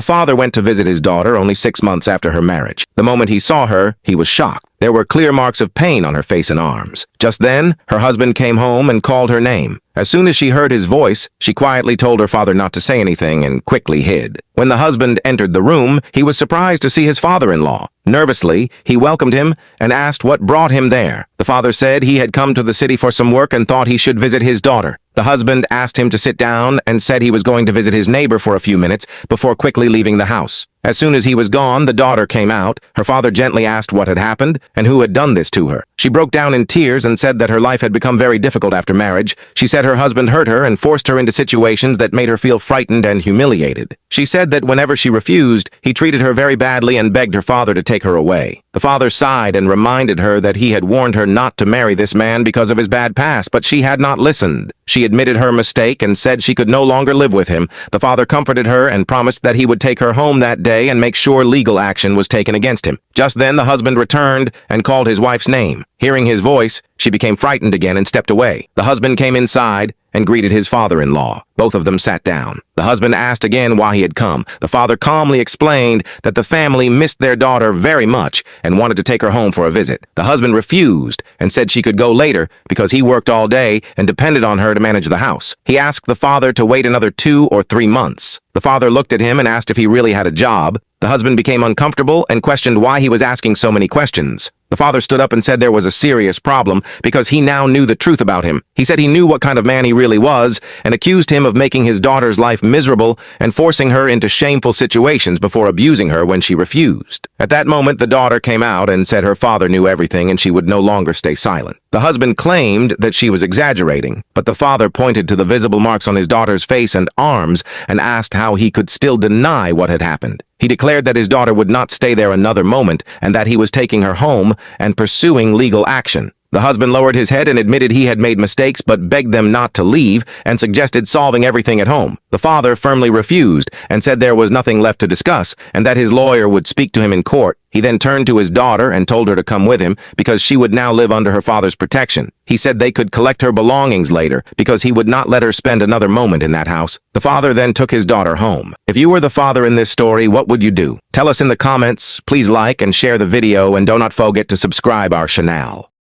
A father went to visit his daughter only 6 months after her marriage. The moment he saw her, he was shocked. There were clear marks of pain on her face and arms. Just then, her husband came home and called her name. As soon as she heard his voice, she quietly told her father not to say anything and quickly hid. When the husband entered the room, he was surprised to see his father-in-law. Nervously, he welcomed him and asked what brought him there. The father said he had come to the city for some work and thought he should visit his daughter. The husband asked him to sit down and said he was going to visit his neighbor for a few minutes before quickly leaving the house. As soon as he was gone, the daughter came out. Her father gently asked what had happened and who had done this to her. She broke down in tears and said that her life had become very difficult after marriage. She said her husband hurt her and forced her into situations that made her feel frightened and humiliated. She said that whenever she refused, he treated her very badly and begged her father to take her away. The father sighed and reminded her that he had warned her not to marry this man because of his bad past, but she had not listened. She admitted her mistake and said she could no longer live with him. The father comforted her and promised that he would take her home that day and make sure legal action was taken against him. Just then, the husband returned and called his wife's name. Hearing his voice, she became frightened again and stepped away. The husband came inside and greeted his father-in-law. Both of them sat down. The husband asked again why he had come. The father calmly explained that the family missed their daughter very much and wanted to take her home for a visit. The husband refused and said she could go later because he worked all day and depended on her to manage the house. He asked the father to wait another 2 or 3 months. The father looked at him and asked if he really had a job. The husband became uncomfortable and questioned why he was asking so many questions. The father stood up and said there was a serious problem because he now knew the truth about him. He said he knew what kind of man he really was and accused him of making his daughter's life miserable and forcing her into shameful situations before abusing her when she refused. At that moment, the daughter came out and said her father knew everything and she would no longer stay silent. The husband claimed that she was exaggerating, but the father pointed to the visible marks on his daughter's face and arms and asked how he could still deny what had happened. He declared that his daughter would not stay there another moment and that he was taking her home and pursuing legal action. The husband lowered his head and admitted he had made mistakes but begged them not to leave and suggested solving everything at home. The father firmly refused and said there was nothing left to discuss and that his lawyer would speak to him in court. He then turned to his daughter and told her to come with him because she would now live under her father's protection. He said they could collect her belongings later because he would not let her spend another moment in that house. The father then took his daughter home. If you were the father in this story, what would you do? Tell us in the comments. Please like and share the video and do not forget to subscribe our channel.